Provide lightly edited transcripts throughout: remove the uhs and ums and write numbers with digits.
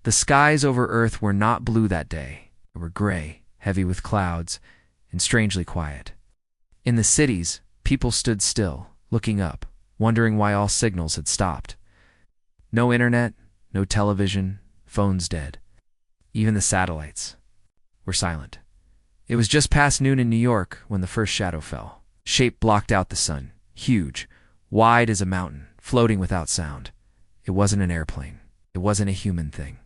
The skies over Earth were not blue that day. They were gray, heavy with clouds, and strangely quiet. In the cities, people stood still, looking up, wondering why all signals had stopped. No internet, no television, phones dead. Even the satellites were silent. It was just past noon in New York when the first shadow fell. Shape blocked out the sun, huge, wide as a mountain, floating without sound. It wasn't an airplane. It wasn't a human thing.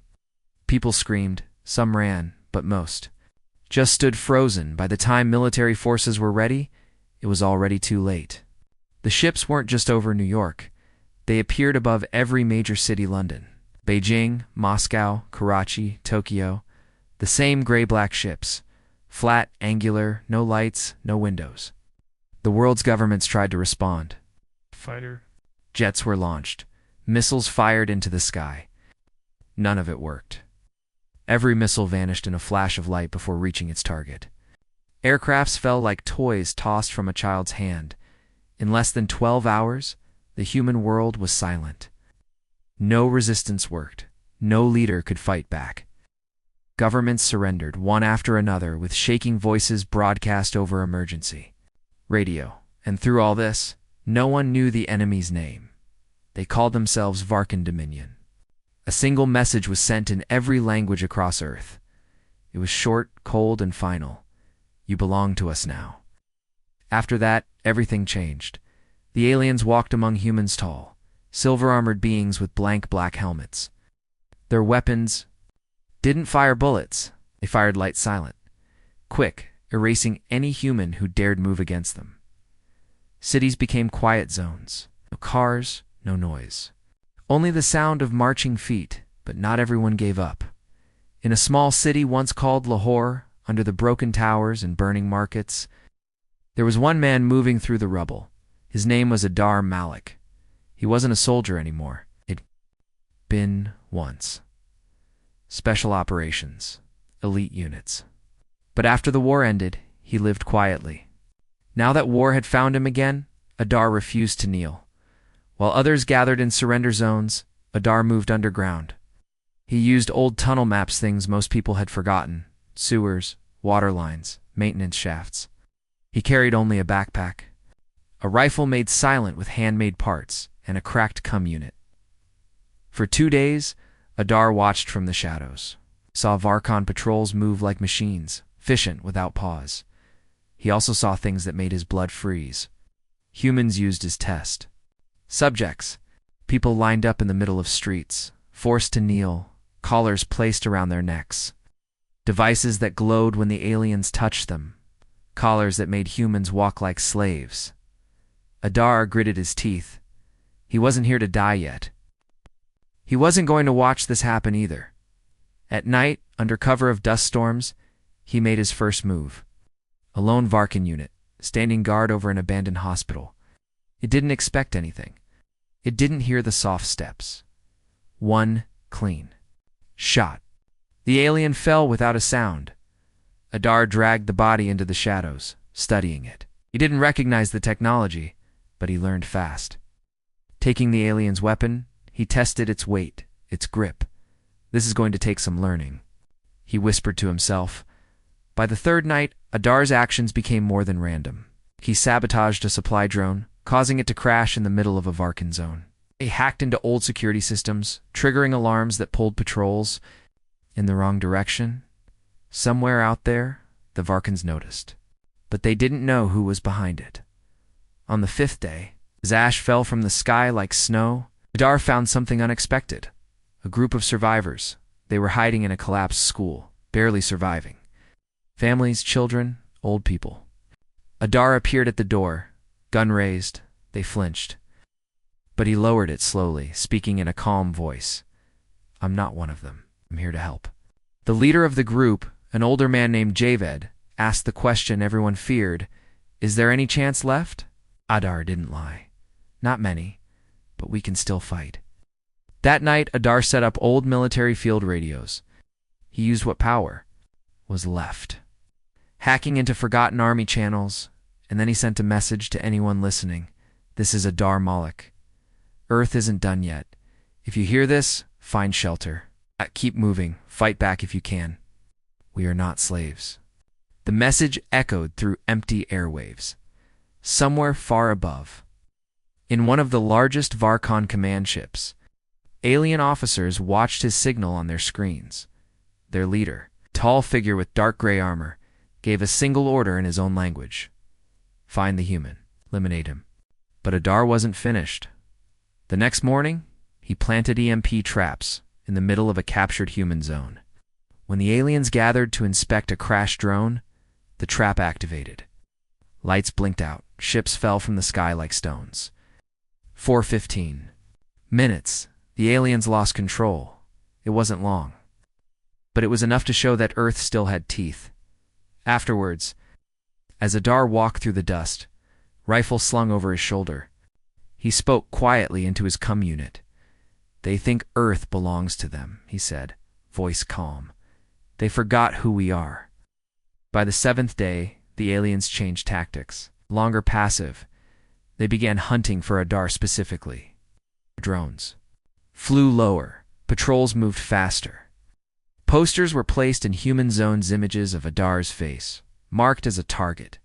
People screamed, some ran, but most just stood frozen. By the time military forces were ready, it was already too late. The ships weren't just over New York. They appeared above every major city: London, Beijing, Moscow, Karachi, Tokyo. The same gray-black ships. Flat, angular, no lights, no windows. The world's governments tried to respond. Fighter Jets were launched. Missiles fired into the sky. None of it worked. Every missile vanished in a flash of light before reaching its target. Aircrafts fell like toys tossed from a child's hand. In less than 12 hours, the human world was silent. No resistance worked. No leader could fight back. Governments surrendered, one after another, with shaking voices broadcast over emergency radio. And through all this, no one knew the enemy's name. They called themselves Varkan Dominion. A single message was sent in every language across Earth. It was short, cold, and final. You belong to us now. After that, everything changed. The aliens walked among humans tall, silver-armored beings with blank black helmets. Their weapons didn't fire bullets. They fired light silent, quick, erasing any human who dared move against them. Cities became quiet zones. No cars, no noise. Only the sound of marching feet, but not everyone gave up. In a small city once called Lahore, under the broken towers and burning markets, there was one man moving through the rubble. His name was Adar Malik. He wasn't a soldier anymore. He'd been once. Special operations, elite units. But after the war ended, he lived quietly. Now that war had found him again, Adar refused to kneel. While others gathered in surrender zones, Adar moved underground. He used old tunnel maps, things most people had forgotten: sewers, water lines, maintenance shafts. He carried only a backpack, a rifle made silent with handmade parts, and a cracked cum unit. For 2 days, Adar watched from the shadows, saw Varkan patrols move like machines, efficient without pause. He also saw things that made his blood freeze. Humans used as test subjects, people lined up in the middle of streets, forced to kneel, collars placed around their necks, devices that glowed when the aliens touched them, collars that made humans walk like slaves. Adar gritted his teeth. He wasn't here to die yet. He wasn't going to watch this happen either. At night, under cover of dust storms, he made his first move. A lone Varkan unit, standing guard over an abandoned hospital. It didn't expect anything. It didn't hear the soft steps. One clean shot. The alien fell without a sound. Adar dragged the body into the shadows, studying it. He didn't recognize the technology, but he learned fast. Taking the alien's weapon, he tested its weight, its grip. This is going to take some learning, he whispered to himself. By the third night, Adar's actions became more than random. He sabotaged a supply drone, causing it to crash in the middle of a Varkan zone. He hacked into old security systems, triggering alarms that pulled patrols in the wrong direction. Somewhere out there, the Varkans noticed, but they didn't know who was behind it. On the 5th day, as ash fell from the sky like snow, Adar found something unexpected. A group of survivors. They were hiding in a collapsed school, barely surviving. Families, children, old people. Adar appeared at the door, gun raised. They flinched. But he lowered it slowly, speaking in a calm voice. "I'm not one of them. I'm here to help." The leader of the group, an older man named Javed, asked the question everyone feared: "Is there any chance left?" Adar didn't lie. "Not many, but we can still fight." That night, Adar set up old military field radios. He used what power was left, hacking into forgotten army channels, and then he sent a message to anyone listening. "This is Adar Malik. Earth isn't done yet. If you hear this, find shelter." Keep moving. Fight back if you can. We are not slaves." The message echoed through empty airwaves. Somewhere far above, in one of the largest Varkon command ships, alien officers watched his signal on their screens. Their leader, a tall figure with dark gray armor, gave a single order in his own language. "Find the human. Eliminate him." But Adar wasn't finished. The next morning, he planted EMP traps in the middle of a captured human zone. When the aliens gathered to inspect a crashed drone, the trap activated. Lights blinked out. Ships fell from the sky like stones. 4:15 minutes. The aliens lost control. It wasn't long, but it was enough to show that Earth still had teeth. Afterwards, as Adar walked through the dust, rifle slung over his shoulder, he spoke quietly into his comm unit. "They think Earth belongs to them," he said, voice calm. "They forgot who we are." By the 7th day, the aliens changed tactics. Longer passive, they began hunting for Adar specifically. Drones flew lower. Patrols moved faster. Posters were placed in human zones, images of Adar's face, marked as a target.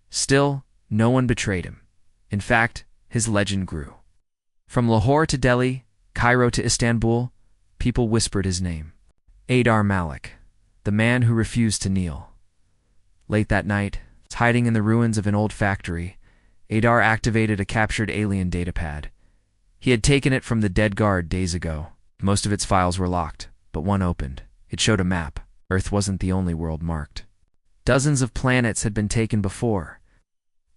Still, no one betrayed him. In fact, his legend grew. From Lahore to Delhi, Cairo to Istanbul, people whispered his name. Adar Malik, the man who refused to kneel. Late that night, hiding in the ruins of an old factory, Adar activated a captured alien datapad. He had taken it from the dead guard days ago. Most of its files were locked, but one opened. It showed a map. Earth wasn't the only world marked. Dozens of planets had been taken before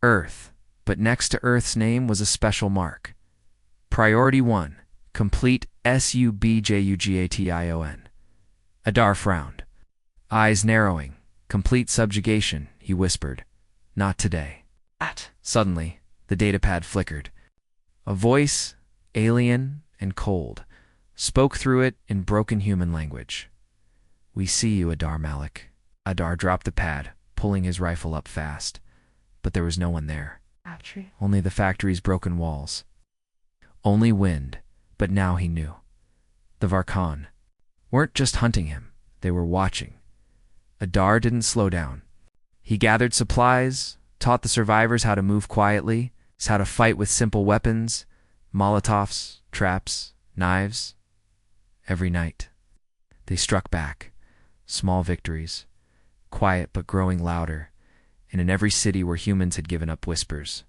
Earth, but next to Earth's name was a special mark. Priority 1, complete subjugation. Adar frowned, eyes narrowing. "Complete subjugation," he whispered. "Not today." Suddenly, the datapad flickered. A voice, alien and cold, spoke through it in broken human language. "We see you, Adar Malik." Adar dropped the pad, pulling his rifle up fast. But there was no one there. Only the factory's broken walls. Only wind, but now he knew. The Varkon weren't just hunting him, they were watching. Adar didn't slow down. He gathered supplies, taught the survivors how to move quietly, how to fight with simple weapons, Molotovs, traps, knives. Every night, they struck back, small victories, quiet but growing louder, and in every city where humans had given up, whispers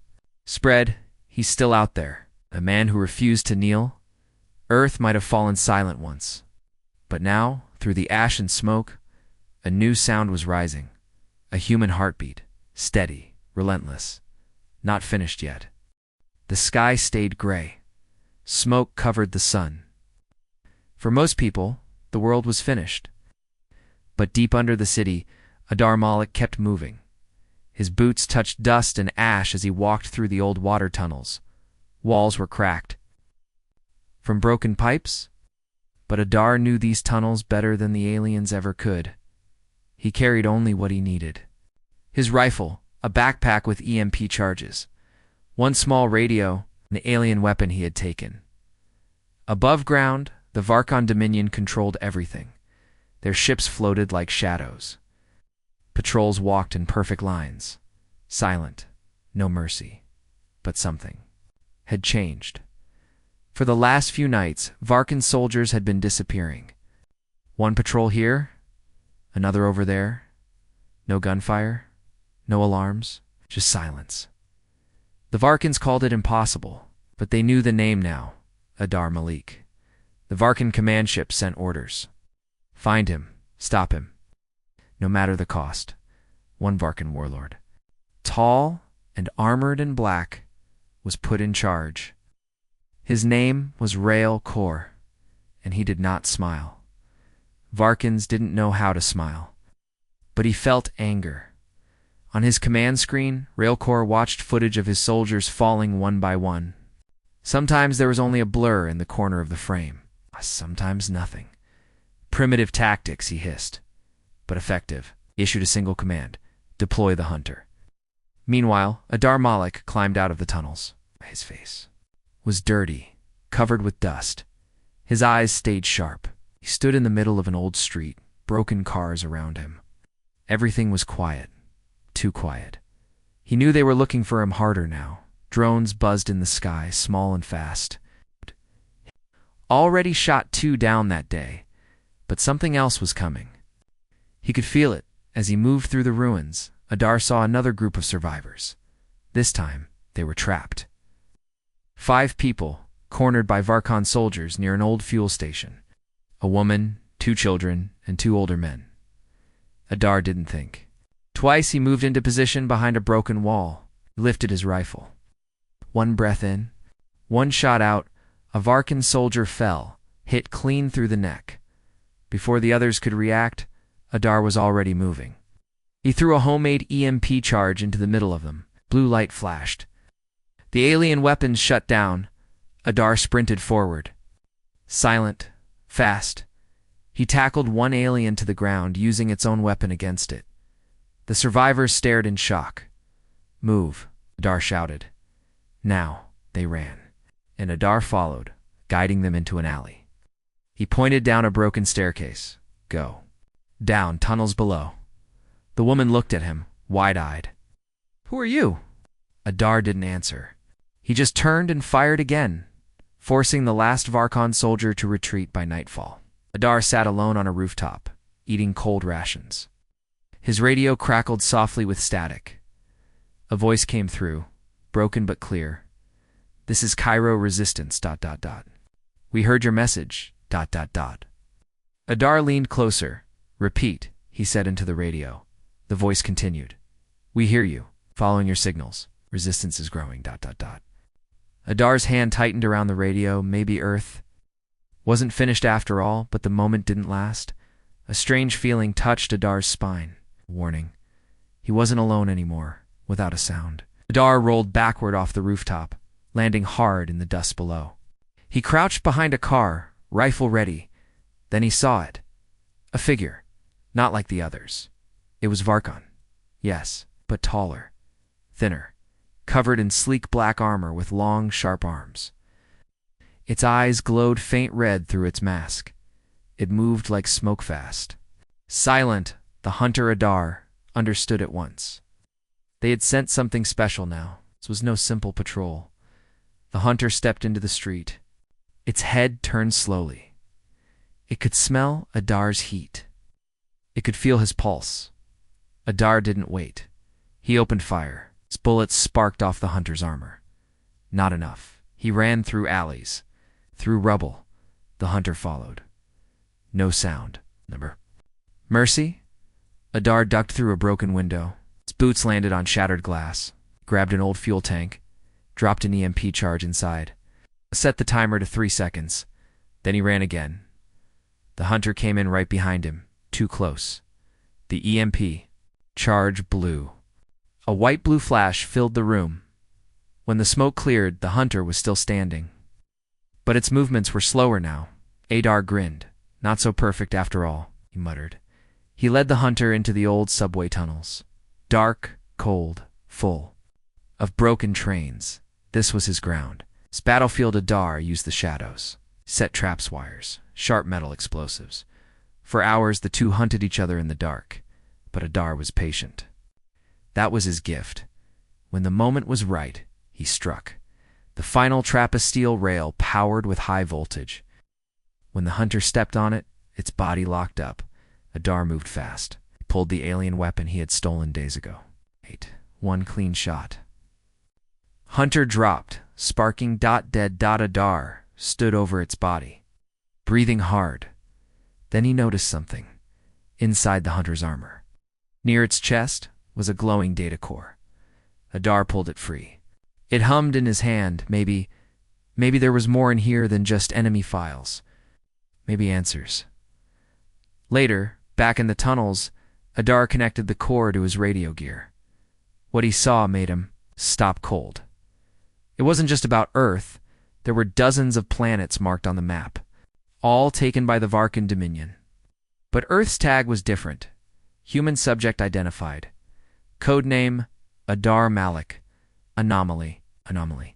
spread. He's still out there, a man who refused to kneel. Earth might have fallen silent once, but now, through the ash and smoke, a new sound was rising, a human heartbeat, steady, relentless, not finished yet. The sky stayed gray. Smoke covered the sun. For most people, the world was finished. But deep under the city, Adar Malik kept moving. His boots touched dust and ash as he walked through the old water tunnels. Walls were cracked from broken pipes, but Adar knew these tunnels better than the aliens ever could. He carried only what he needed. His rifle, a backpack with EMP charges, one small radio, and the alien weapon he had taken. Above ground, the Varkon Dominion controlled everything. Their ships floated like shadows. Patrols walked in perfect lines, silent, no mercy. But something had changed. For the last few nights, Varkan soldiers had been disappearing. One patrol here, another over there. No gunfire, no alarms, just silence. The Varkans called it impossible, but they knew the name now, Adar Malik. The Varkan command ship sent orders. Find him, stop him, no matter the cost. One Varkan warlord, tall and armored in black, was put in charge. His name was Rail Kor, and he did not smile. Varkans didn't know how to smile, but he felt anger. On his command screen, Railcore watched footage of his soldiers falling one by one. Sometimes there was only a blur in the corner of the frame, sometimes nothing. Primitive tactics, he hissed, but effective. He issued a single command: deploy the hunter. Meanwhile, Adar Malik climbed out of the tunnels. His face was dirty, covered with dust. His eyes stayed sharp. He stood in the middle of an old street, broken cars around him. Everything was quiet. Too quiet. He knew they were looking for him harder now. Drones buzzed in the sky, small and fast. Already shot 2 down that day, but something else was coming. He could feel it. As he moved through the ruins, Adar saw another group of survivors. This time, they were trapped. 5 people, cornered by Varkon soldiers near an old fuel station. A woman, 2 children, and 2 older men. Adar didn't think. Twice he moved into position behind a broken wall, lifted his rifle. 1 breath in, 1 shot out, a Varkan soldier fell, hit clean through the neck. Before the others could react, Adar was already moving. He threw a homemade EMP charge into the middle of them. Blue light flashed. The alien weapons shut down. Adar sprinted forward. Silent, fast. He tackled 1 alien to the ground, using its own weapon against it. The survivors stared in shock. "Move," Adar shouted. Now, they ran, and Adar followed, guiding them into an alley. He pointed down a broken staircase. "Go." Down, tunnels below. The woman looked at him, wide-eyed. "Who are you?" Adar didn't answer. He just turned and fired again, forcing the last Varkon soldier to retreat by nightfall. Adar sat alone on a rooftop, eating cold rations. His radio crackled softly with static. A voice came through, broken but clear. "This is Cairo Resistance, ... We heard your message, ... Adar leaned closer. "Repeat," he said into the radio. The voice continued. "We hear you. Following your signals. Resistance is growing, ... Adar's hand tightened around the radio. Maybe Earth wasn't finished after all, but the moment didn't last. A strange feeling touched Adar's spine. Warning. He wasn't alone anymore, without a sound. Adar rolled backward off the rooftop, landing hard in the dust below. He crouched behind a car, rifle ready. Then he saw it. A figure. Not like the others. It was Varkon. Yes, but taller, thinner, covered in sleek black armor with long, sharp arms. Its eyes glowed faint red through its mask. It moved like smoke fast. Silent, the hunter Adar understood at once. They had sent something special now. This was no simple patrol. The hunter stepped into the street. Its head turned slowly. It could smell Adar's heat. It could feel his pulse. Adar didn't wait. He opened fire. His bullets sparked off the hunter's armor. Not enough. He ran through alleys, through rubble. The hunter followed. No sound. Mercy? Adar ducked through a broken window. His boots landed on shattered glass. Grabbed an old fuel tank. Dropped an EMP charge inside. Set the timer to 3 seconds. Then he ran again. The hunter came in right behind him. Too close. The EMP charge blew. A white-blue flash filled the room. When the smoke cleared, the hunter was still standing. But its movements were slower now. Adar grinned. "Not so perfect after all," he muttered. He led the hunter into the old subway tunnels. Dark, cold, full of broken trains. This was his ground. His battlefield. Adar used the shadows. Set traps wires. Sharp metal explosives. For hours, the two hunted each other in the dark, but Adar was patient. That was his gift. When the moment was right, he struck. The final trap, a steel rail powered with high voltage. When the hunter stepped on it, its body locked up. Adar moved fast. He pulled the alien weapon he had stolen days ago. 1 clean shot. Hunter dropped, sparking. Dead. Adar stood over its body, breathing hard. Then he noticed something. Inside the hunter's armor. Near its chest was a glowing data core. Adar pulled it free. It hummed in his hand. Maybe there was more in here than just enemy files. Maybe answers. Later, back in the tunnels, Adar connected the core to his radio gear. What he saw made him stop cold. It wasn't just about Earth. There were dozens of planets marked on the map, all taken by the Varkan Dominion. But Earth's tag was different. Human subject identified. Codename Adar Malik. Anomaly.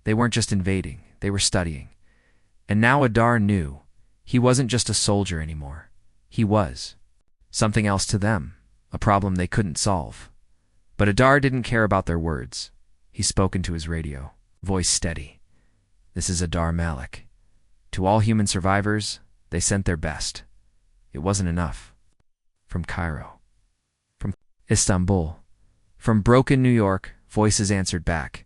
They weren't just invading, they were studying. And now Adar knew. He wasn't just a soldier anymore. He was something else to them, a problem they couldn't solve. But Adar didn't care about their words. He spoke into his radio, voice steady. "This is Adar Malik. To all human survivors, they sent their best. It wasn't enough. From Cairo. From Istanbul. From broken New York, voices answered back.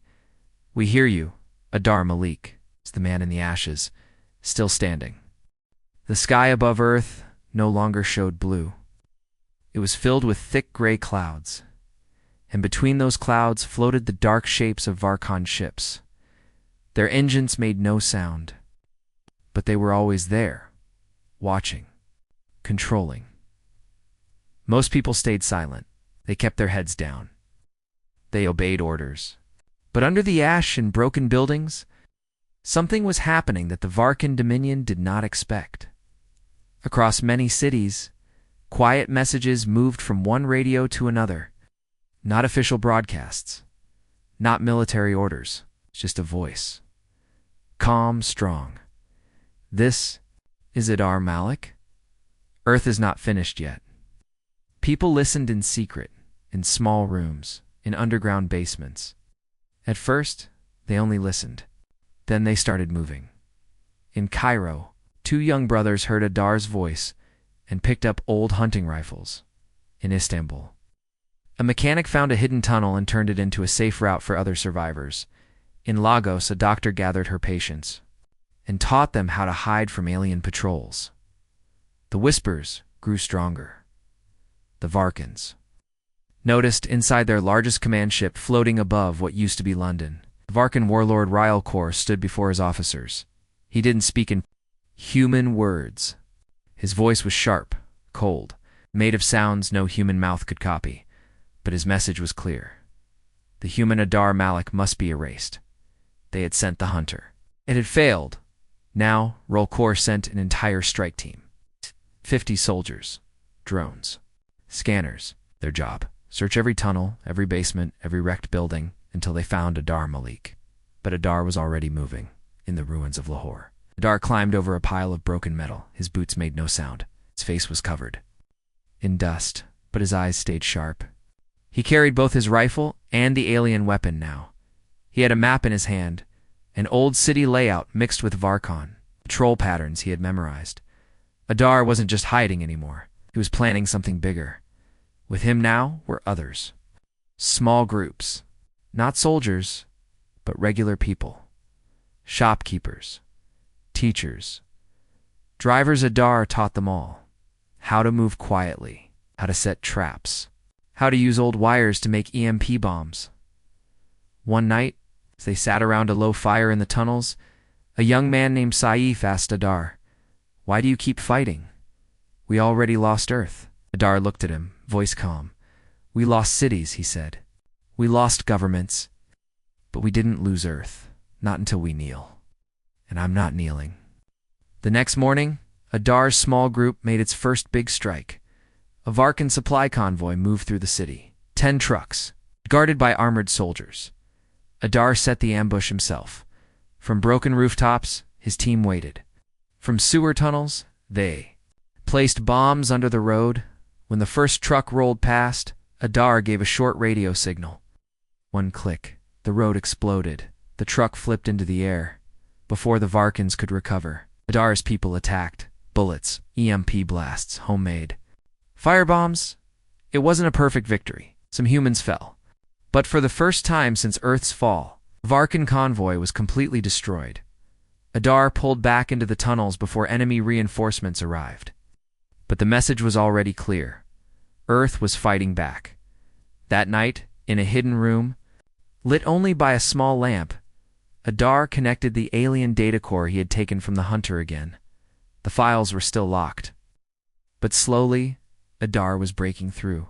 We hear you, Adar Malik," is the man in the ashes, still standing. The sky above Earth no longer showed blue. It was filled with thick gray clouds, and between those clouds floated the dark shapes of Varkon ships. Their engines made no sound, but they were always there, watching, controlling. Most people stayed silent. They kept their heads down. They obeyed orders. But under the ash and broken buildings, something was happening that the Varkan Dominion did not expect. Across many cities, quiet messages moved from one radio to another. Not official broadcasts, not military orders, just a voice. Calm, strong. "This is Adar Malik. Earth is not finished yet." People listened in secret, in small rooms, in underground basements. At first, they only listened. Then they started moving. In Cairo, 2 young brothers heard Adar's voice and picked up old hunting rifles. In Istanbul, a mechanic found a hidden tunnel and turned it into a safe route for other survivors. In Lagos, a doctor gathered her patients and taught them how to hide from alien patrols. The whispers grew stronger. The Varkans noticed inside their largest command ship floating above what used to be London. Varkan warlord Ryalkor stood before his officers. He didn't speak in human words. His voice was sharp, cold, made of sounds no human mouth could copy. But his message was clear. The human Adar Malik must be erased. They had sent the hunter. It had failed. Now, Rolkor sent an entire strike team. 50 soldiers, drones, scanners. Their job: search every tunnel, every basement, every wrecked building, until they found Adar Malik. But Adar was already moving, in the ruins of Lahore. Adar climbed over a pile of broken metal. His boots made no sound. His face was covered in dust, but his eyes stayed sharp. He carried both his rifle and the alien weapon now. He had a map in his hand, an old city layout mixed with Varkon, patrol patterns he had memorized. Adar wasn't just hiding anymore. He was planning something bigger. With him now were others. Small groups. Not soldiers, but regular people. Shopkeepers. Teachers. Drivers. Adar taught them all. How to move quietly. How to set traps. How to use old wires to make EMP bombs. One night, as they sat around a low fire in the tunnels, a young man named Saif asked Adar, "Why do you keep fighting? We already lost Earth." Adar looked at him, voice calm. "We lost cities," he said. "We lost governments. But we didn't lose Earth. Not until we kneel. And I'm not kneeling." The next morning, Adar's small group made its first big strike. A Varkan supply convoy moved through the city. 10 trucks, guarded by armored soldiers. Adar set the ambush himself. From broken rooftops, his team waited. From sewer tunnels, they placed bombs under the road. When the first truck rolled past, Adar gave a short radio signal. One click, the road exploded. The truck flipped into the air. Before the Varkans could recover, Adar's people attacked. Bullets, EMP blasts, homemade. Firebombs? It wasn't a perfect victory. Some humans fell. But for the first time since Earth's fall, the Varkan convoy was completely destroyed. Adar pulled back into the tunnels before enemy reinforcements arrived. But the message was already clear. Earth was fighting back. That night, in a hidden room, lit only by a small lamp, Adar connected the alien data core he had taken from the hunter again. The files were still locked. But slowly, Adar was breaking through.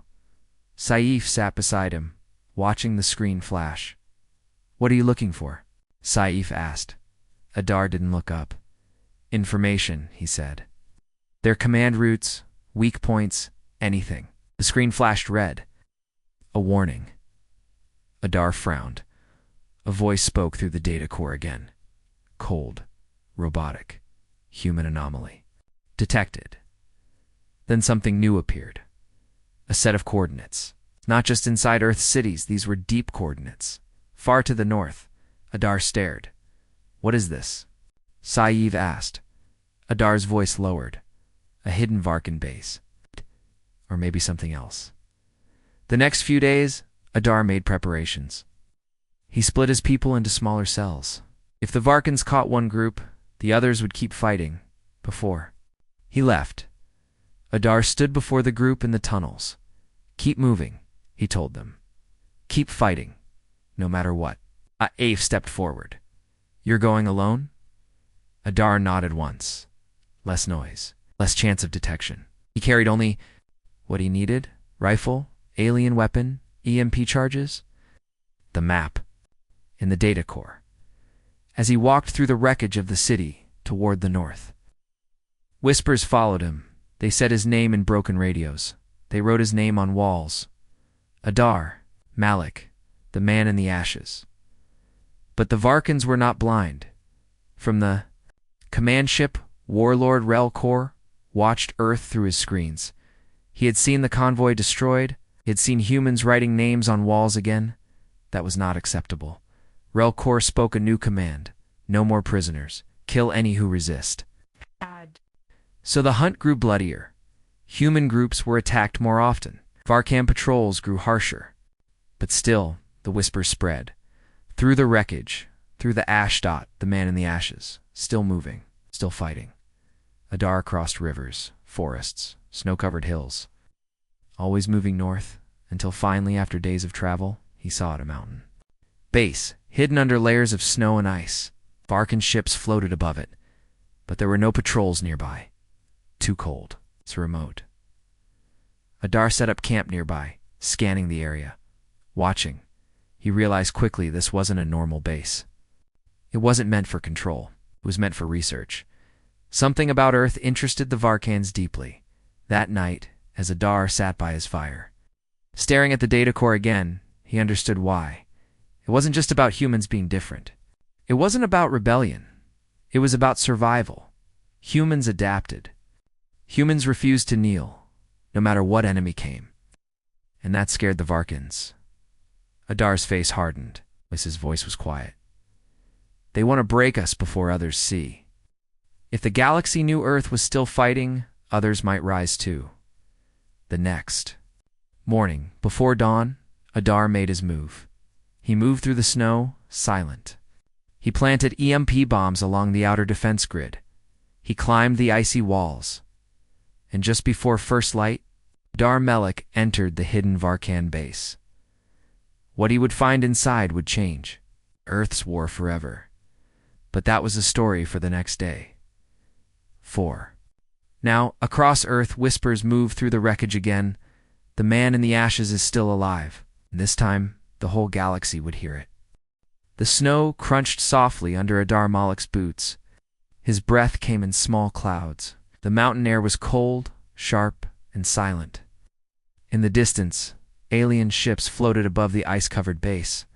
Saif sat beside him, watching the screen flash. "What are you looking for?" Saif asked. Adar didn't look up. "Information," he said. "Their command routes, weak points, anything." The screen flashed red. A warning. Adar frowned. A voice spoke through the data core again. Cold, robotic, human anomaly. Detected. Then something new appeared. A set of coordinates. Not just inside Earth's cities, these were deep coordinates. Far to the north, Adar stared. "What is this?" Saeed asked. Adar's voice lowered. "A hidden Varkan base. Or maybe something else." The next few days, Adar made preparations. He split his people into smaller cells. If the Varkans caught one group, the others would keep fighting. Before he left, Adar stood before the group in the tunnels. "Keep moving," he told them. "Keep fighting, no matter what." Aif stepped forward. "You're going alone?" Adar nodded once. Less noise, less chance of detection. He carried only what he needed: rifle, alien weapon, EMP charges. The map in the data core. As he walked through the wreckage of the city toward the north, whispers followed him. They said his name in broken radios. They wrote his name on walls. Adar, Malik, the man in the ashes. But the Varkans were not blind. From the command ship, Warlord Relkor watched Earth through his screens. He had seen the convoy destroyed. He had seen humans writing names on walls again. That was not acceptable. Relkor spoke a new command. No more prisoners. Kill any who resist. So the hunt grew bloodier. Human groups were attacked more often. Varkan patrols grew harsher. But still, the whispers spread. Through the wreckage, through the ash dot, the man in the ashes, still moving, still fighting. Adar crossed rivers, forests, snow-covered hills, always moving north, until finally, after days of travel, he saw it a mountain. Base, hidden under layers of snow and ice. Varkan ships floated above it, but there were no patrols nearby. Too cold. It's remote. Adar set up camp nearby, scanning the area. Watching, he realized quickly this wasn't a normal base. It wasn't meant for control. It was meant for research. Something about Earth interested the Varkans deeply. That night, as Adar sat by his fire, staring at the data core again, he understood why. It wasn't just about humans being different. It wasn't about rebellion. It was about survival. Humans adapted. Humans refused to kneel, no matter what enemy came. And that scared the Varkans. Adar's face hardened, as his voice was quiet. "They want to break us before others see. If the galaxy knew Earth was still fighting, others might rise too." The next morning, before dawn, Adar made his move. He moved through the snow, silent. He planted EMP bombs along the outer defense grid. He climbed the icy walls. And just before first light, Adar Malik entered the hidden Varkan base. What he would find inside would change Earth's war forever. But that was a story for the next day. 4. Now, across Earth, whispers move through the wreckage again. The man in the ashes is still alive. And this time, the whole galaxy would hear it. The snow crunched softly under Adar Malik's boots. His breath came in small clouds. The mountain air was cold, sharp, and silent. In the distance, alien ships floated above the ice-covered base,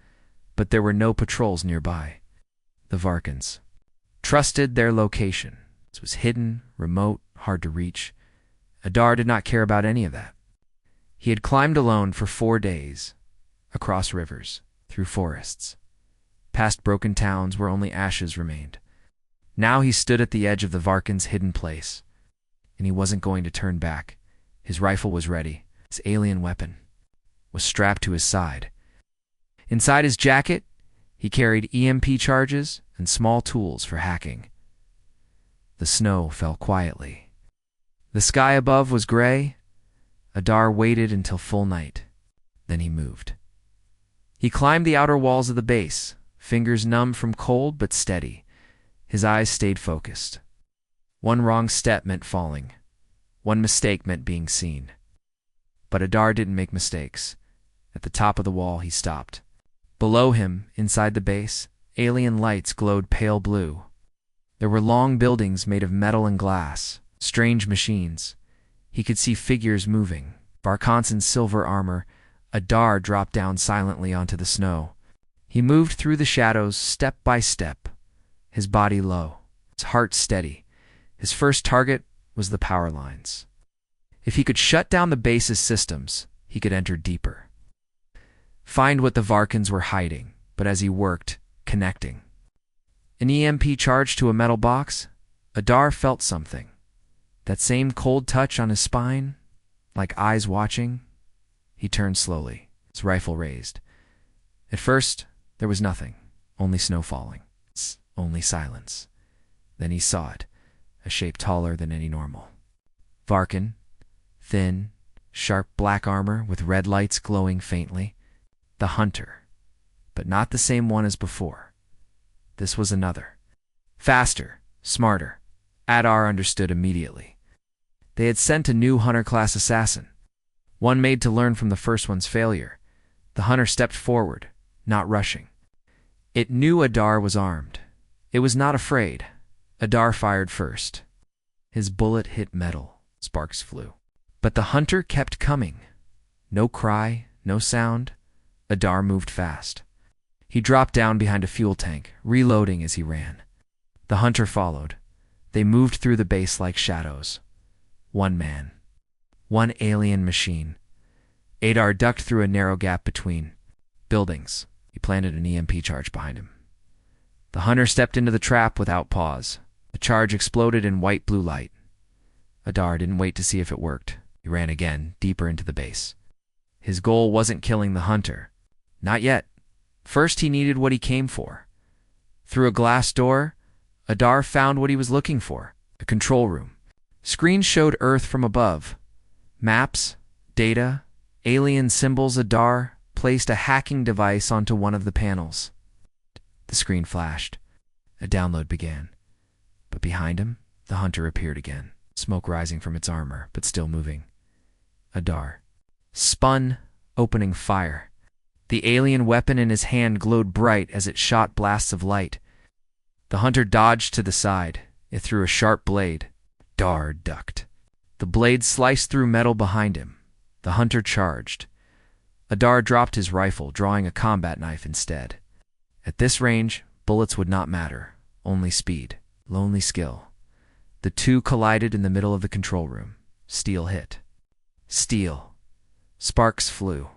but there were no patrols nearby. The Varkans trusted their location. It was hidden, remote, hard to reach. Adar did not care about any of that. He had climbed alone for 4 days, across rivers, through forests, past broken towns where only ashes remained. Now he stood at the edge of the Varkans' hidden place, and he wasn't going to turn back. His rifle was ready. His alien weapon was strapped to his side. Inside his jacket, he carried EMP charges and small tools for hacking. The snow fell quietly. The sky above was gray. Adar waited until full night. Then he moved. He climbed the outer walls of the base, fingers numb from cold but steady. His eyes stayed focused. One wrong step meant falling. One mistake meant being seen. But Adar didn't make mistakes. At the top of the wall, he stopped. Below him, inside the base, alien lights glowed pale blue. There were long buildings made of metal and glass, strange machines. He could see figures moving. Varkans in silver armor. Adar dropped down silently onto the snow. He moved through the shadows step by step, his body low, his heart steady. His first target was the power lines. If he could shut down the base's systems, he could enter deeper. Find what the Varkans were hiding, but as he worked, connecting. An EMP charge to a metal box? Adar felt something. That same cold touch on his spine, like eyes watching. He turned slowly, his rifle raised. At first, there was nothing, only snow falling, only silence. Then he saw it, a shape taller than any normal. Varkan, thin, sharp black armor with red lights glowing faintly. The hunter, but not the same one as before. This was another. Faster, smarter. Adar understood immediately. They had sent a new hunter-class assassin, one made to learn from the first one's failure. The hunter stepped forward, not rushing. It knew Adar was armed. It was not afraid. Adar fired first. His bullet hit metal. Sparks flew. But the hunter kept coming. No cry, no sound. Adar moved fast. He dropped down behind a fuel tank, reloading as he ran. The hunter followed. They moved through the base like shadows. One man. One alien machine. Adar ducked through a narrow gap between buildings. He planted an EMP charge behind him. The hunter stepped into the trap without pause. The charge exploded in white blue light. Adar didn't wait to see if it worked. He ran again, deeper into the base. His goal wasn't killing the hunter. Not yet. First, he needed what he came for. Through a glass door, Adar found what he was looking for, a control room. Screens showed Earth from above. Maps, data, alien symbols. Adar placed a hacking device onto one of the panels. The screen flashed. A download began. But behind him, the hunter appeared again, smoke rising from its armor, but still moving. Adar spun, opening fire. The alien weapon in his hand glowed bright as it shot blasts of light. The hunter dodged to the side. It threw a sharp blade. Adar ducked. The blade sliced through metal behind him. The hunter charged. Adar dropped his rifle, drawing a combat knife instead. At this range, bullets would not matter, only speed, lonely skill. The two collided in the middle of the control room. Steel hit. Steel. Sparks flew.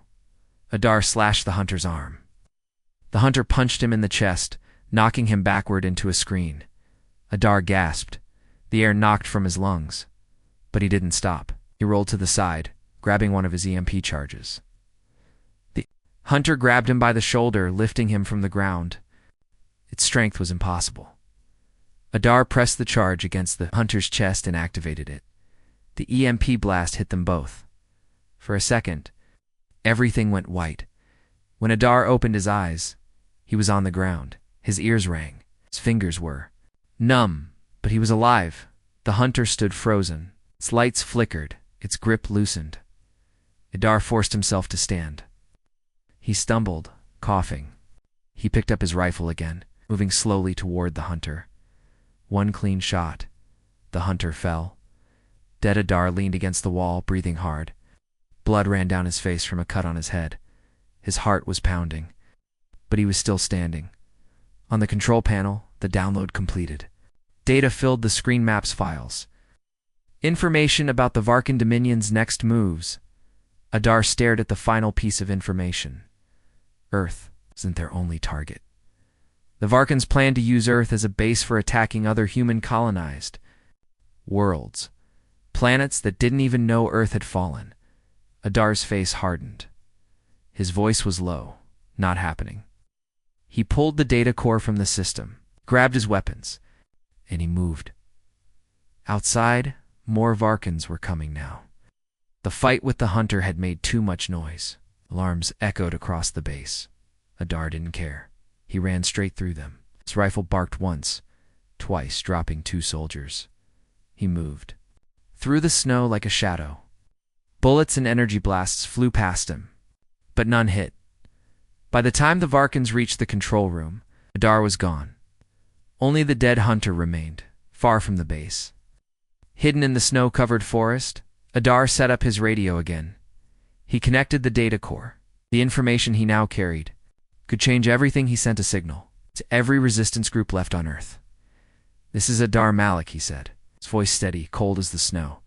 Adar slashed the hunter's arm. The hunter punched him in the chest, knocking him backward into a screen. Adar gasped. The air knocked from his lungs. But he didn't stop. He rolled to the side, grabbing one of his EMP charges. The hunter grabbed him by the shoulder, lifting him from the ground. Its strength was impossible. Adar pressed the charge against the hunter's chest and activated it. The EMP blast hit them both. For a second, everything went white. When Adar opened his eyes, he was on the ground. His ears rang. His fingers were numb, but he was alive. The hunter stood frozen. Its lights flickered. Its grip loosened. Adar forced himself to stand. He stumbled, coughing. He picked up his rifle again, moving slowly toward the hunter. One clean shot. The hunter fell. Dead Adar leaned against the wall, breathing hard. Blood ran down his face from a cut on his head. His heart was pounding. But he was still standing. On the control panel, the download completed. Data filled the screen map's files. Information about the Varkan Dominion's next moves. Adar stared at the final piece of information. Earth isn't their only target. The Varkans planned to use Earth as a base for attacking other human-colonized worlds. Planets that didn't even know Earth had fallen. Adar's face hardened. His voice was low. Not happening. He pulled the data core from the system, grabbed his weapons, and he moved. Outside, more Varkans were coming now. The fight with the hunter had made too much noise. Alarms echoed across the base. Adar didn't care. He ran straight through them. His rifle barked once, twice, dropping 2 soldiers. He moved. Through the snow like a shadow. Bullets and energy blasts flew past him, but none hit. By the time the Varkans reached the control room, Adar was gone. Only the dead hunter remained, far from the base. Hidden in the snow-covered forest, Adar set up his radio again. He connected the data core. The information he now carried could change everything. He sent a signal to every resistance group left on Earth. "This is Adar Malik," he said. his voice steady, cold as the snow.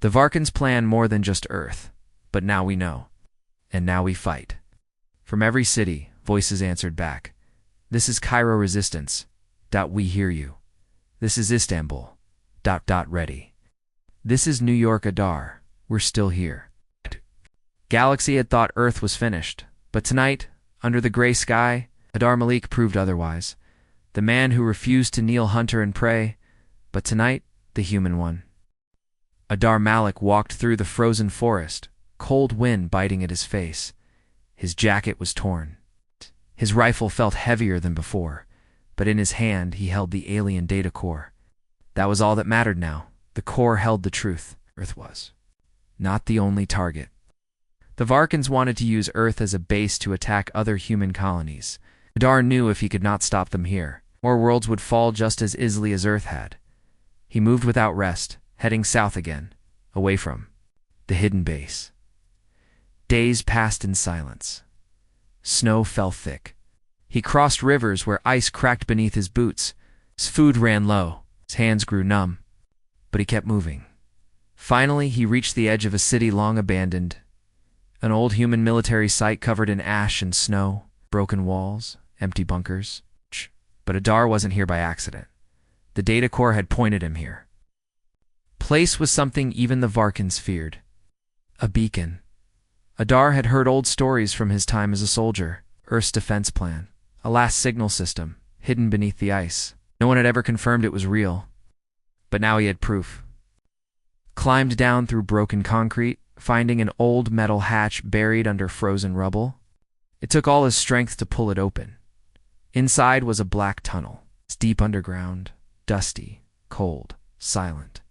"The Varkans plan more than just Earth, but now we know. And now we fight." From every city, voices answered back. "This is Cairo Resistance. We hear you. This is Istanbul. Ready. This is New York Adar. We're still here." Galaxy had thought Earth was finished, but tonight, under the gray sky, Adar Malik proved otherwise. The man who refused to kneel hunter and prey, but tonight, the human one. Adar Malik walked through the frozen forest, cold wind biting at his face. His jacket was torn. His rifle felt heavier than before, but in his hand he held the alien data core. That was all that mattered now. The core held the truth. Earth was not the only target. The Varkans wanted to use Earth as a base to attack other human colonies. Adar knew if he could not stop them here, more worlds would fall just as easily as Earth had. He moved without rest, heading south again, away from the hidden base. Days passed in silence. Snow fell thick. He crossed rivers where ice cracked beneath his boots. His food ran low. His hands grew numb. But he kept moving. Finally, he reached the edge of a city long abandoned. An old human military site covered in ash and snow, broken walls, empty bunkers. But Adar wasn't here by accident. The data core had pointed him here. Place was something even the Varkans feared. A beacon. Adar had heard old stories from his time as a soldier. Earth's defense plan. A last signal system, hidden beneath the ice. No one had ever confirmed it was real. But now he had proof. Climbed down through broken concrete, finding an old metal hatch buried under frozen rubble. It took all his strength to pull it open. Inside was a black tunnel. It's deep underground, dusty, cold, silent.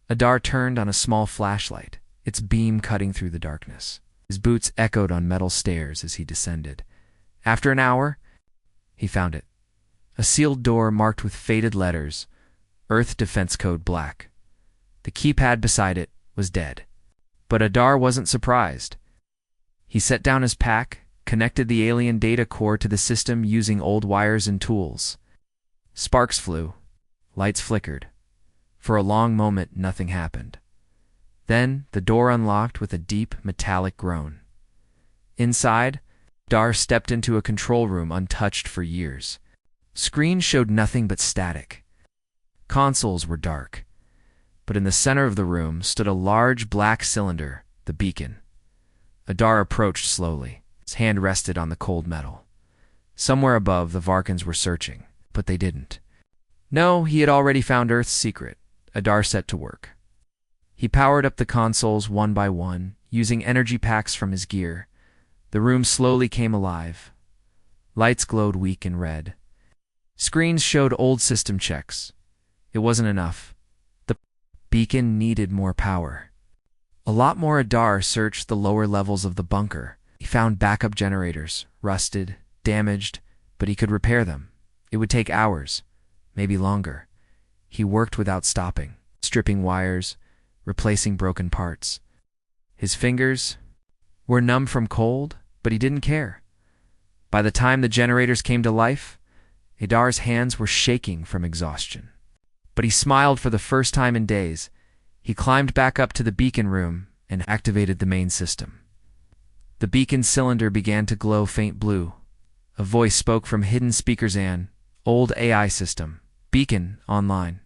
Adar turned on a small flashlight, its beam cutting through the darkness. His boots echoed on metal stairs as he descended. After an hour, he found it. A sealed door marked with faded letters, Earth Defense Code Black. The keypad beside it was dead. But Adar wasn't surprised. He set down his pack, connected the alien data core to the system using old wires and tools. Sparks flew. Lights flickered. For a long moment, nothing happened. Then, the door unlocked with a deep, metallic groan. Inside, Adar stepped into a control room untouched for years. Screens showed nothing but static. Consoles were dark. But in the center of the room stood a large black cylinder, the beacon. Adar approached slowly. His hand rested on the cold metal. Somewhere above, the Varkans were searching, but they didn't. No, he had already found Earth's secret. Adar set to work. He powered up the consoles one by one, using energy packs from his gear. The room slowly came alive. Lights glowed weak and red. Screens showed old system checks. It wasn't enough. The beacon needed more power. A lot more. Adar searched the lower levels of the bunker. He found backup generators, rusted, damaged, but he could repair them. It would take hours, maybe longer. He worked without stopping, stripping wires, replacing broken parts. His fingers were numb from cold, but he didn't care. By the time the generators came to life, Adar's hands were shaking from exhaustion. But he smiled for the first time in days. He climbed back up to the beacon room and activated the main system. The beacon cylinder began to glow faint blue. A voice spoke from hidden speakers. An old AI system. Beacon online.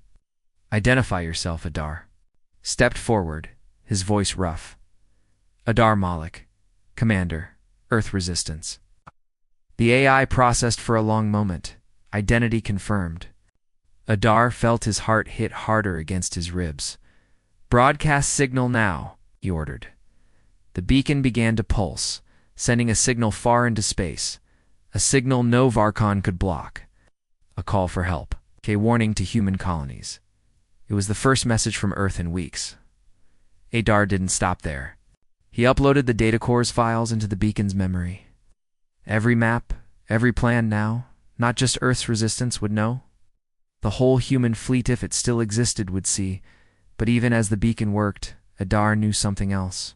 Identify yourself, Adar. Stepped forward, his voice rough. Adar Malik, Commander, Earth Resistance. The AI processed for a long moment. Identity confirmed. Adar felt his heart hit harder against his ribs. Broadcast signal now, he ordered. The beacon began to pulse, sending a signal far into space. A signal no Varkan could block. A call for help. A warning to human colonies. It was the first message from Earth in weeks. Adar didn't stop there. He uploaded the data core's files into the beacon's memory. Every map, every plan now, not just Earth's resistance, would know. The whole human fleet, if it still existed, would see. But even as the beacon worked, Adar knew something else.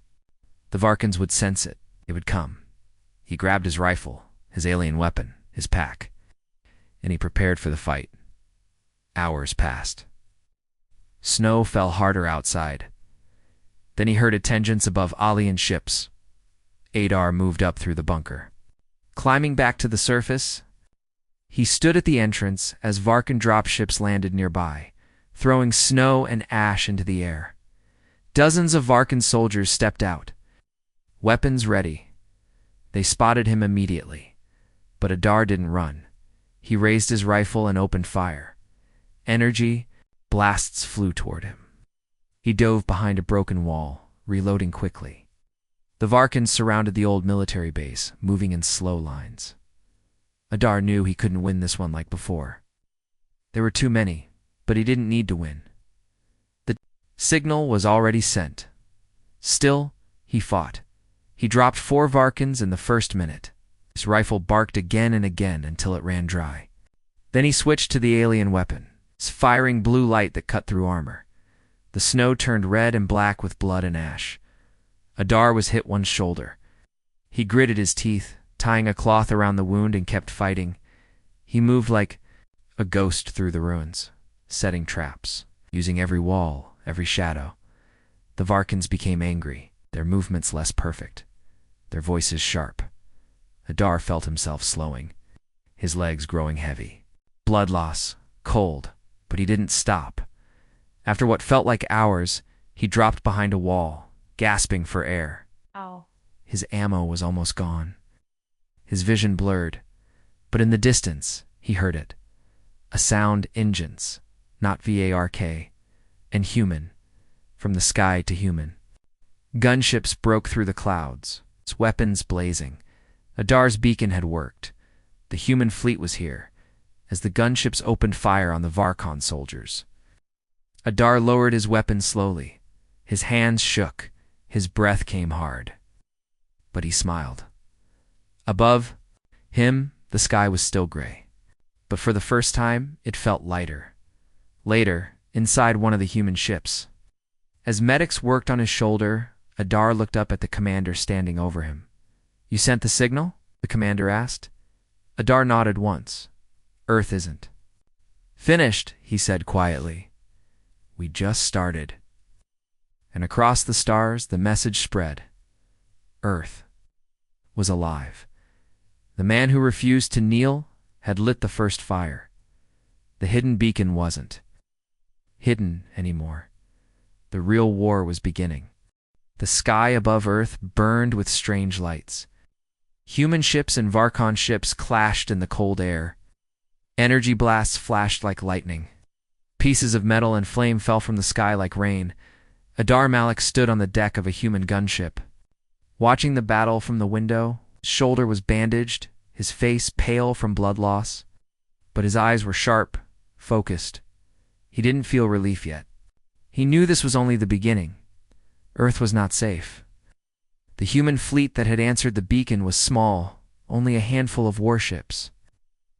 The Varkans would sense it. It would come. He grabbed his rifle, his alien weapon, his pack, and he prepared for the fight. Hours passed. Snow fell harder outside. Then he heard attendants above alien ships. Adar moved up through the bunker. Climbing back to the surface, he stood at the entrance as Varkan dropships landed nearby, throwing snow and ash into the air. Dozens of Varkan soldiers stepped out, weapons ready. They spotted him immediately, but Adar didn't run. He raised his rifle and opened fire. Energy blasts flew toward him. He dove behind a broken wall, reloading quickly. The Varkans surrounded the old military base, moving in slow lines. Adar knew he couldn't win this one like before. There were too many, but he didn't need to win. The signal was already sent. Still, he fought. He dropped 4 Varkans in the first minute. His rifle barked again and again until it ran dry. Then he switched to the alien weapon, firing blue light that cut through armor. The snow turned red and black with blood and ash. Adar was hit one shoulder. He gritted his teeth, tying a cloth around the wound, and kept fighting. He moved like a ghost through the ruins, setting traps, using every wall, every shadow. The Varkans became angry, their movements less perfect, their voices sharp. Adar felt himself slowing, his legs growing heavy. Blood loss, cold, but he didn't stop. After what felt like hours, he dropped behind a wall, gasping for air. Ow. His ammo was almost gone. His vision blurred, but in the distance, he heard it. A sound, engines, not VARK, and human, from the sky to human. Gunships broke through the clouds, its weapons blazing. Adar's beacon had worked. The human fleet was here, as the gunships opened fire on the Varkan soldiers. Adar lowered his weapon slowly. His hands shook. His breath came hard. But he smiled. Above him, the sky was still gray. But for the first time, it felt lighter. Later, inside one of the human ships. As medics worked on his shoulder, Adar looked up at the commander standing over him. "You sent the signal?" the commander asked. Adar nodded once. "Earth isn't." "Finished," he said quietly. "We just started." And across the stars, the message spread. Earth was alive. The man who refused to kneel had lit the first fire. The hidden beacon wasn't hidden anymore. The real war was beginning. The sky above Earth burned with strange lights. Human ships and Varkan ships clashed in the cold air. Energy blasts flashed like lightning. Pieces of metal and flame fell from the sky like rain. Adar Malik stood on the deck of a human gunship. Watching the battle from the window, his shoulder was bandaged, his face pale from blood loss. But his eyes were sharp, focused. He didn't feel relief yet. He knew this was only the beginning. Earth was not safe. The human fleet that had answered the beacon was small, only a handful of warships.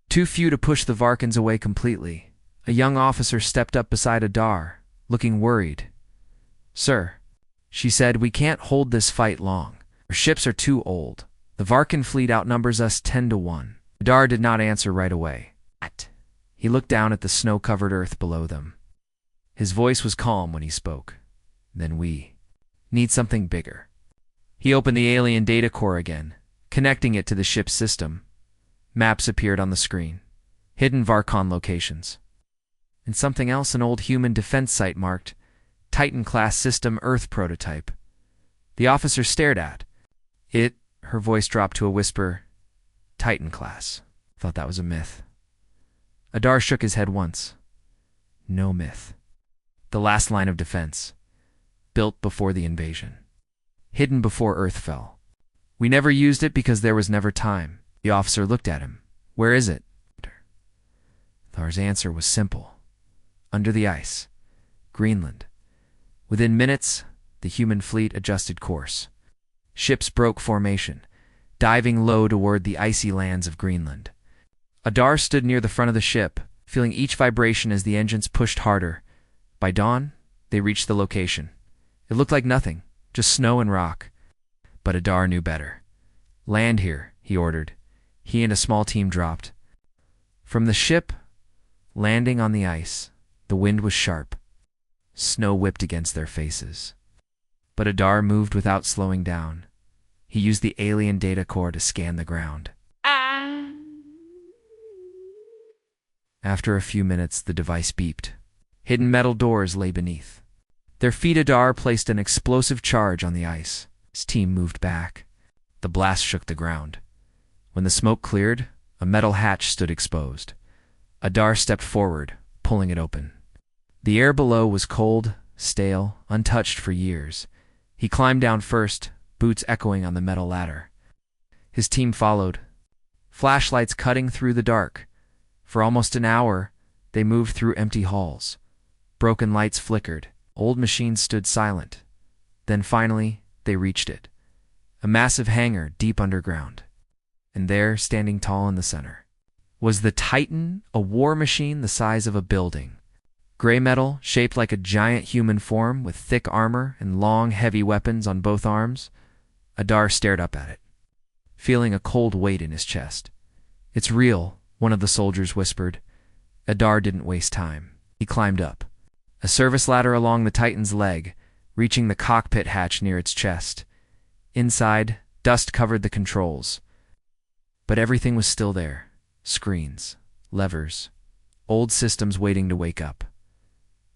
Too few to push the Varkans away completely. A young officer stepped up beside Adar, looking worried. "Sir," she said, "we can't hold this fight long. Our ships are too old. The Varkan fleet outnumbers us 10-1. Adar did not answer right away. He looked down at the snow-covered earth below them. His voice was calm when he spoke. "Then we need something bigger." He opened the alien data core again, connecting it to the ship's system. Maps appeared on the screen. Hidden Varkan locations. And something else, an old human defense site marked Titan-class system Earth prototype. The officer stared at it. Her voice dropped to a whisper. "Titan-class. Thought that was a myth." Adar shook his head once. No myth. The last line of defense. Built before the invasion. Hidden before Earth fell. "We never used it because there was never time." The officer looked at him. "Where is it?" Thar's answer was simple. Under the ice. Greenland. Within minutes, the human fleet adjusted course. Ships broke formation, diving low toward the icy lands of Greenland. Adar stood near the front of the ship, feeling each vibration as the engines pushed harder. By dawn, they reached the location. It looked like nothing, just snow and rock. But Adar knew better. "Land here," he ordered. He and a small team dropped. From the ship, landing on the ice, the wind was sharp. Snow whipped against their faces. But Adar moved without slowing down. He used the alien data core to scan the ground. After a few minutes, the device beeped. Hidden metal doors lay beneath. Their feet Adar placed an explosive charge on the ice. His team moved back. The blast shook the ground. When the smoke cleared, a metal hatch stood exposed. Adar stepped forward, pulling it open. The air below was cold, stale, untouched for years. He climbed down first, boots echoing on the metal ladder. His team followed, flashlights cutting through the dark. For almost an hour, they moved through empty halls. Broken lights flickered. Old machines stood silent. Then finally, they reached it. A massive hangar deep underground. And there, standing tall in the center, was the Titan, a war machine the size of a building. Gray metal, shaped like a giant human form with thick armor and long, heavy weapons on both arms. Adar stared up at it, feeling a cold weight in his chest. "It's real," one of the soldiers whispered. Adar didn't waste time. He climbed up. A service ladder along the Titan's leg, reaching the cockpit hatch near its chest. Inside, dust covered the controls. But everything was still there. Screens, levers, old systems waiting to wake up.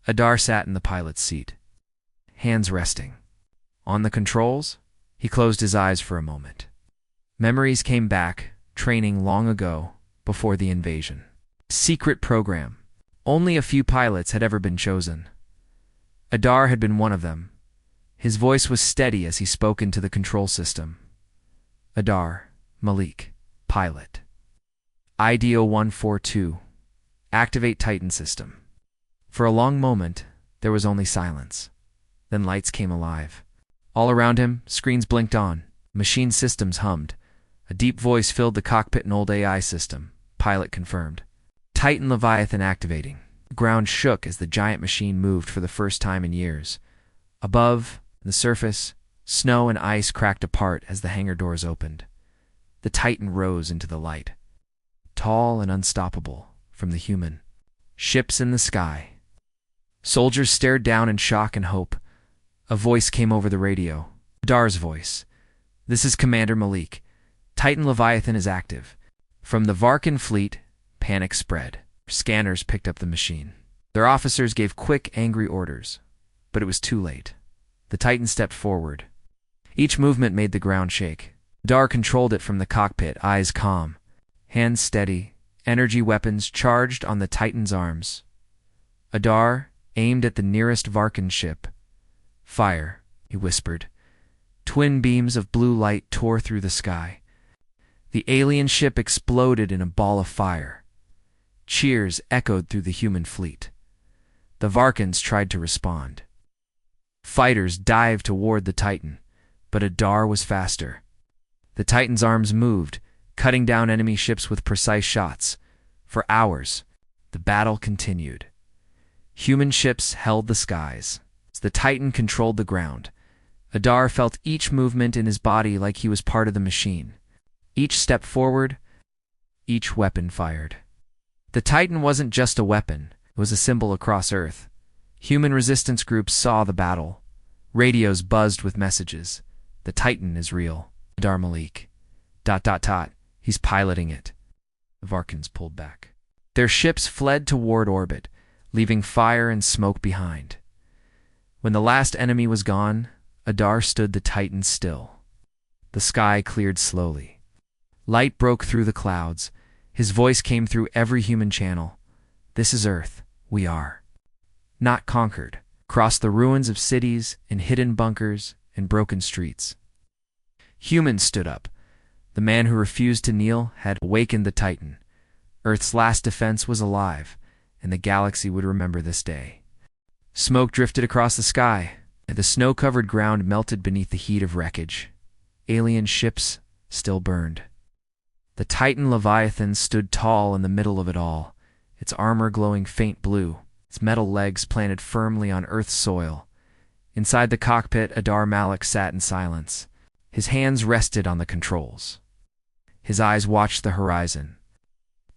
Adar sat in the pilot's seat, hands resting. On the controls, he closed his eyes for a moment. Memories came back, training long ago, before the invasion. Secret program. Only a few pilots had ever been chosen. Adar had been one of them. His voice was steady as he spoke into the control system. "Adar, Malik, pilot. IDO 142. Activate Titan system." For a long moment, there was only silence. Then lights came alive. All around him, screens blinked on. Machine systems hummed. A deep voice filled the cockpit, an old AI system. Pilot confirmed. Titan Leviathan activating. The ground shook as the giant machine moved for the first time in years. Above, the surface, snow and ice cracked apart as the hangar doors opened. The Titan rose into the light, tall and unstoppable from the human. Ships in the sky. Soldiers stared down in shock and hope. A voice came over the radio. Adar's voice. "This is Commander Malik. Titan Leviathan is active." From the Varkan fleet, panic spread. Scanners picked up the machine. Their officers gave quick, angry orders. But it was too late. The Titan stepped forward. Each movement made the ground shake. Adar controlled it from the cockpit, eyes calm, hands steady, energy weapons charged on the Titan's arms. Adar aimed at the nearest Varkan ship. "Fire," he whispered. Twin beams of blue light tore through the sky. The alien ship exploded in a ball of fire. Cheers echoed through the human fleet. The Varkans tried to respond. Fighters dived toward the Titan, but Adar was faster. The Titan's arms moved, cutting down enemy ships with precise shots. For hours, the battle continued. Human ships held the skies. The Titan controlled the ground. Adar felt each movement in his body like he was part of the machine. Each step forward, each weapon fired. The Titan wasn't just a weapon, it was a symbol across Earth. Human resistance groups saw the battle. Radios buzzed with messages. "The Titan is real. Adar Malik. ... He's piloting it." The Varkans pulled back. Their ships fled toward orbit, leaving fire and smoke behind. When the last enemy was gone, Adar stood the Titan still. The sky cleared slowly. Light broke through the clouds. His voice came through every human channel. "This is Earth. We are not conquered." Across the ruins of cities and hidden bunkers and broken streets, humans stood up. The man who refused to kneel had awakened the Titan. Earth's last defense was alive, and the galaxy would remember this day. Smoke drifted across the sky. The snow-covered ground melted beneath the heat of wreckage. Alien ships still burned. The Titan Leviathan stood tall in the middle of it all, its armor glowing faint blue, its metal legs planted firmly on Earth's soil. Inside the cockpit, Adar Malik sat in silence. His hands rested on the controls. His eyes watched the horizon.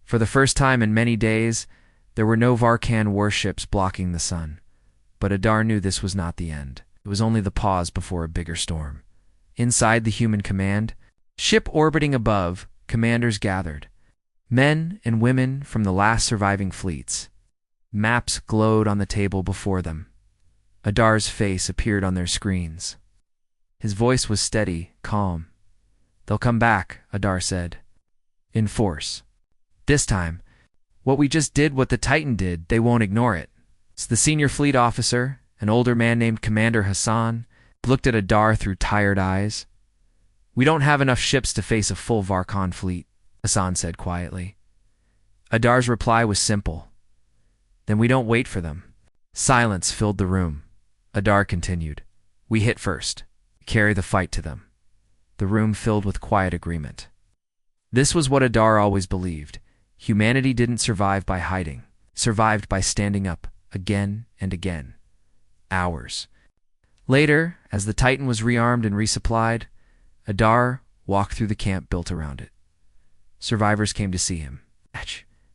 For the first time in many days, there were no Varkan warships blocking the sun. But Adar knew this was not the end. It was only the pause before a bigger storm. Inside the human command, ship orbiting above, commanders gathered. Men and women from the last surviving fleets. Maps glowed on the table before them. Adar's face appeared on their screens. His voice was steady, calm. "They'll come back," Adar said. "In force. This time, what we just did, what the Titan did, they won't ignore it." The senior fleet officer, an older man named Commander Hassan, looked at Adar through tired eyes. "We don't have enough ships to face a full Varkon fleet," Hassan said quietly. Adar's reply was simple. "Then we don't wait for them." Silence filled the room. Adar continued. "We hit first. Carry the fight to them." The room filled with quiet agreement. This was what Adar always believed. Humanity didn't survive by hiding, survived by standing up, again and again. Hours later, as the Titan was rearmed and resupplied, Adar walked through the camp built around it. Survivors came to see him.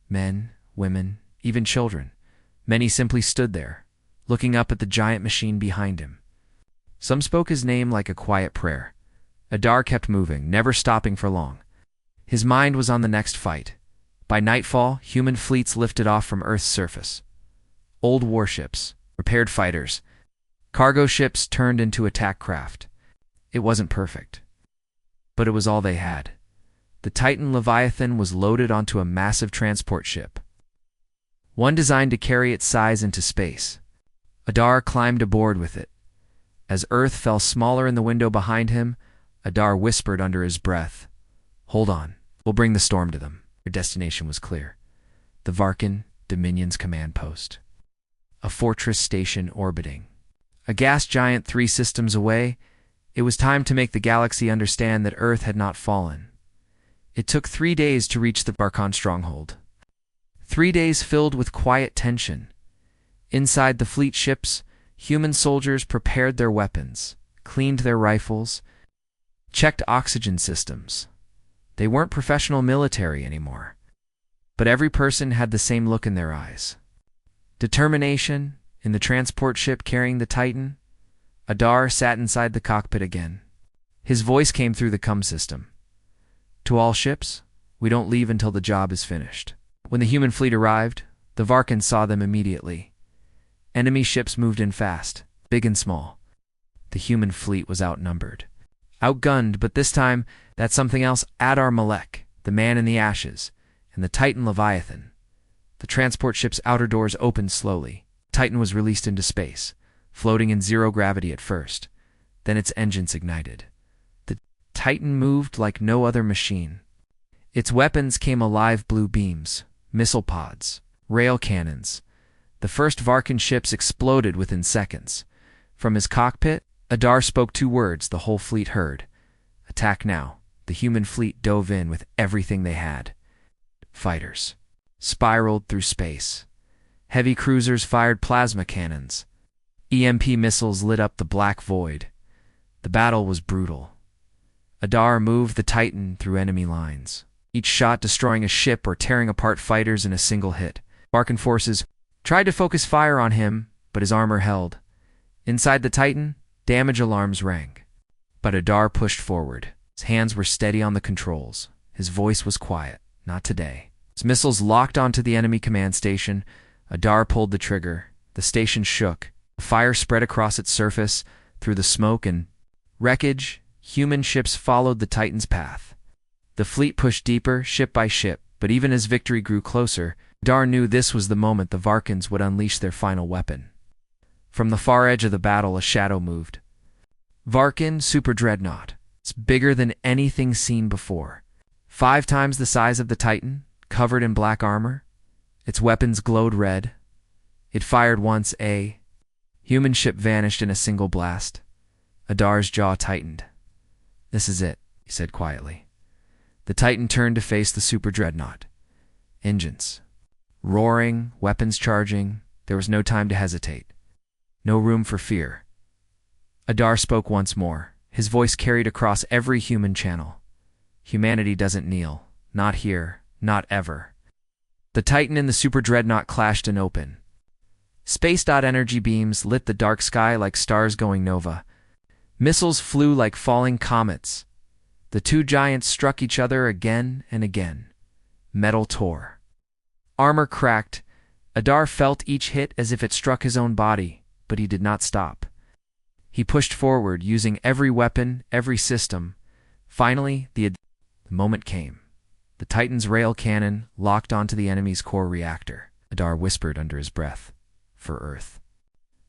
Men, women, even children. Many simply stood there, looking up at the giant machine behind him. Some spoke his name like a quiet prayer. Adar kept moving, never stopping for long. His mind was on the next fight. By nightfall, human fleets lifted off from Earth's surface. Old warships, repaired fighters, cargo ships turned into attack craft. It wasn't perfect, but it was all they had. The Titan Leviathan was loaded onto a massive transport ship, one designed to carry its size into space. Adar climbed aboard with it. As Earth fell smaller in the window behind him, Adar whispered under his breath, "Hold on, we'll bring the storm to them." Their destination was clear. The Varkon, Dominion's command post. A fortress station orbiting. A gas giant 3 systems away, it was time to make the galaxy understand that Earth had not fallen. It took 3 days to reach the Varkon stronghold. 3 days filled with quiet tension. Inside the fleet ships, human soldiers prepared their weapons, cleaned their rifles, checked oxygen systems. They weren't professional military anymore, but every person had the same look in their eyes. Determination. In the transport ship carrying the Titan, Adar sat inside the cockpit again. His voice came through the comm system. "To all ships, we don't leave until the job is finished." When the human fleet arrived, the Varkons saw them immediately. Enemy ships moved in fast, big and small. The human fleet was outnumbered. Outgunned, but this time, that something else, Adar Malek, the man in the ashes, and the Titan Leviathan. The transport ship's outer doors opened slowly. Titan was released into space, floating in zero gravity at first. Then its engines ignited. The Titan moved like no other machine. Its weapons came alive: blue beams, missile pods, rail cannons. The first Varkon ships exploded within seconds. From his cockpit, Adar spoke 2 words the whole fleet heard. Attack now. The human fleet dove in with everything they had. Fighters spiraled through space. Heavy cruisers fired plasma cannons. EMP missiles lit up the black void. The battle was brutal. Adar moved the Titan through enemy lines, each shot destroying a ship or tearing apart fighters in a single hit. Varkon forces tried to focus fire on him, but his armor held. Inside the Titan, damage alarms rang. But Adar pushed forward. His hands were steady on the controls. His voice was quiet. Not today. His missiles locked onto the enemy command station. Adar pulled the trigger. The station shook. Fire spread across its surface. Through the smoke and wreckage, human ships followed the Titan's path. The fleet pushed deeper, ship by ship, but even as victory grew closer, Adar knew this was the moment the Varkons would unleash their final weapon. From the far edge of the battle, a shadow moved. Varkon Super Dreadnought. It's bigger than anything seen before. 5 times the size of the Titan, covered in black armor. Its weapons glowed red. It fired once. A human ship vanished in a single blast. Adar's jaw tightened. "This is it," he said quietly. The Titan turned to face the Super Dreadnought. Engines roaring, weapons charging. There was no time to hesitate. No room for fear. Adar spoke once more. His voice carried across every human channel. "Humanity doesn't kneel. Not here. Not ever." The Titan and the Super Dreadnought clashed in open. Space-energy beams lit the dark sky like stars going nova. Missiles flew like falling comets. The two giants struck each other again and again. Metal tore. Armor cracked. Adar felt each hit as if it struck his own body, but he did not stop. He pushed forward, using every weapon, every system. Finally, the moment came. The Titan's rail cannon locked onto the enemy's core reactor. Adar whispered under his breath, "For Earth."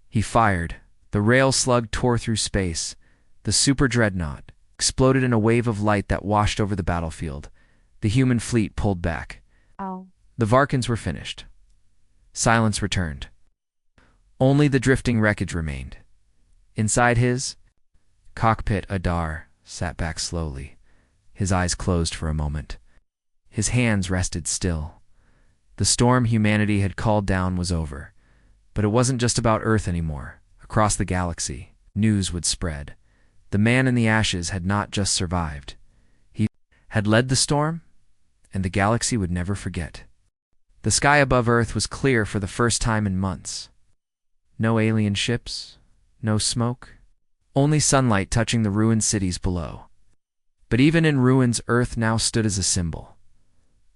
He fired. The rail slug tore through space. The super dreadnought exploded in a wave of light that washed over the battlefield. The human fleet pulled back. Oh. The Varkans were finished. Silence returned. Only the drifting wreckage remained. Inside his cockpit, Adar sat back slowly. His eyes closed for a moment. His hands rested still. The storm humanity had called down was over. But it wasn't just about Earth anymore. Across the galaxy, news would spread. The man in the ashes had not just survived. He had led the storm, and the galaxy would never forget. The sky above Earth was clear for the first time in months. No alien ships, no smoke, only sunlight touching the ruined cities below. But even in ruins, Earth now stood as a symbol.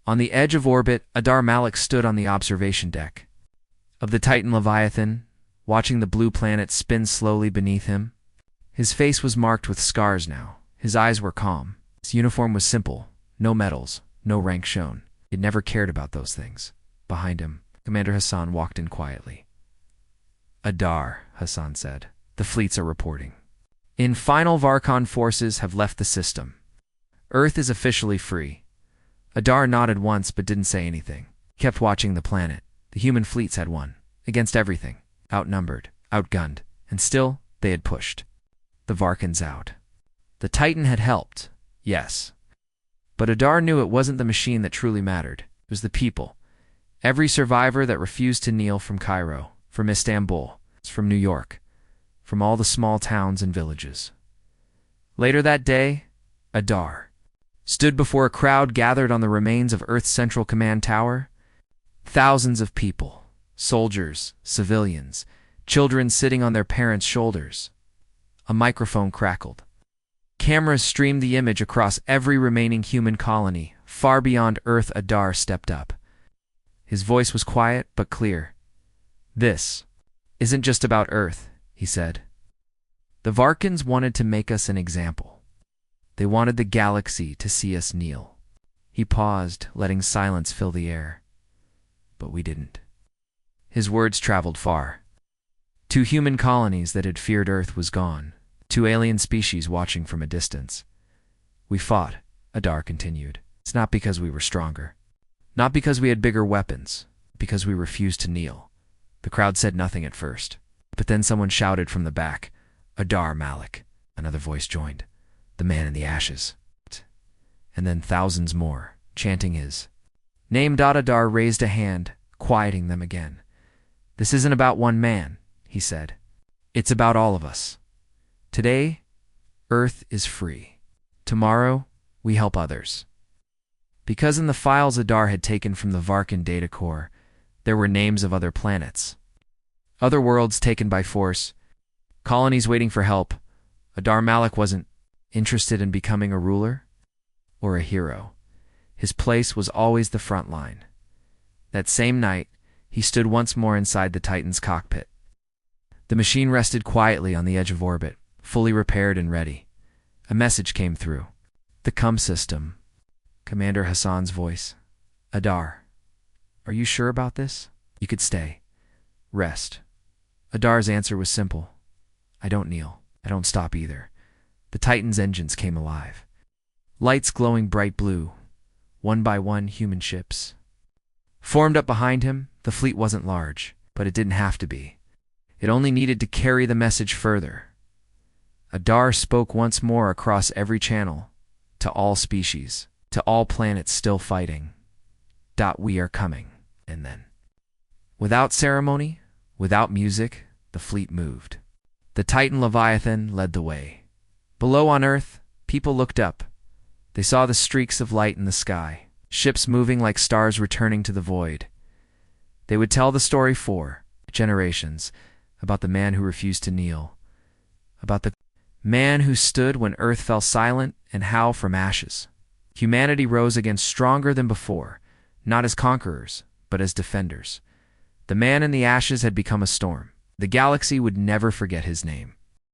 On the edge of orbit, Adar Malik stood on the observation deck of the Titan Leviathan, watching the blue planet spin slowly beneath him. His face was marked with scars now. His eyes were calm. His uniform was simple. No medals, no rank shown. He had never cared about those things. Behind him, Commander Hassan walked in quietly. "Adar," Hassan said, "the fleets are reporting. Final Varkan forces have left the system. Earth is officially free." Adar nodded once but didn't say anything. He kept watching the planet. The human fleets had won. Against everything. Outnumbered, outgunned, and still they had pushed the Varkans out. The Titan had helped, yes. But Adar knew it wasn't the machine that truly mattered. It was the people. Every survivor that refused to kneel, from Cairo, from Istanbul, from New York, from all the small towns and villages. Later that day, Adar stood before a crowd gathered on the remains of Earth's Central Command Tower. Thousands of people, soldiers, civilians, children sitting on their parents' shoulders. A microphone crackled. Cameras streamed the image across every remaining human colony. Far beyond Earth, Adar stepped up. His voice was quiet but clear. "This isn't just about Earth," he said. "The Varkans wanted to make us an example. They wanted the galaxy to see us kneel." He paused, letting silence fill the air. "But we didn't." His words traveled far. 2 human colonies that had feared Earth was gone. 2 alien species watching from a distance. "We fought," Adar continued. "It's not because we were stronger. Not because we had bigger weapons. Because we refused to kneel." The crowd said nothing at first. But then someone shouted from the back, "Adar Malik." Another voice joined. "The man in the ashes." And then thousands more, chanting his name. Adar raised a hand, quieting them again. "This isn't about one man," he said. "It's about all of us. Today, Earth is free. Tomorrow, we help others." Because in the files Adar had taken from the Varkan data core, there were names of other planets. Other worlds taken by force. Colonies waiting for help. Adar Malik wasn't interested in becoming a ruler or a hero. His place was always the front line. That same night, he stood once more inside the Titan's cockpit. The machine rested quietly on the edge of orbit, fully repaired and ready. A message came through. "The CUM system." Commander Hassan's voice. "Adar, are you sure about this? You could stay. Rest." Adar's answer was simple. "I don't kneel. I don't stop either." The Titan's engines came alive. Lights glowing bright blue. One by one, human ships formed up behind him. The fleet wasn't large, but it didn't have to be. It only needed to carry the message further. Adar spoke once more across every channel. To all species, to all planets still fighting. We are coming. And then, without ceremony, without music, the fleet moved. The Titan Leviathan led the way. Below on Earth, people looked up. They saw the streaks of light in the sky, ships moving like stars returning to the void. They would tell the story for generations, about the man who refused to kneel, about the man who stood when earth fell silent and how from ashes humanity rose again stronger than before, not as conquerors, but as defenders. The man in the ashes had become a storm. The galaxy would never forget his name.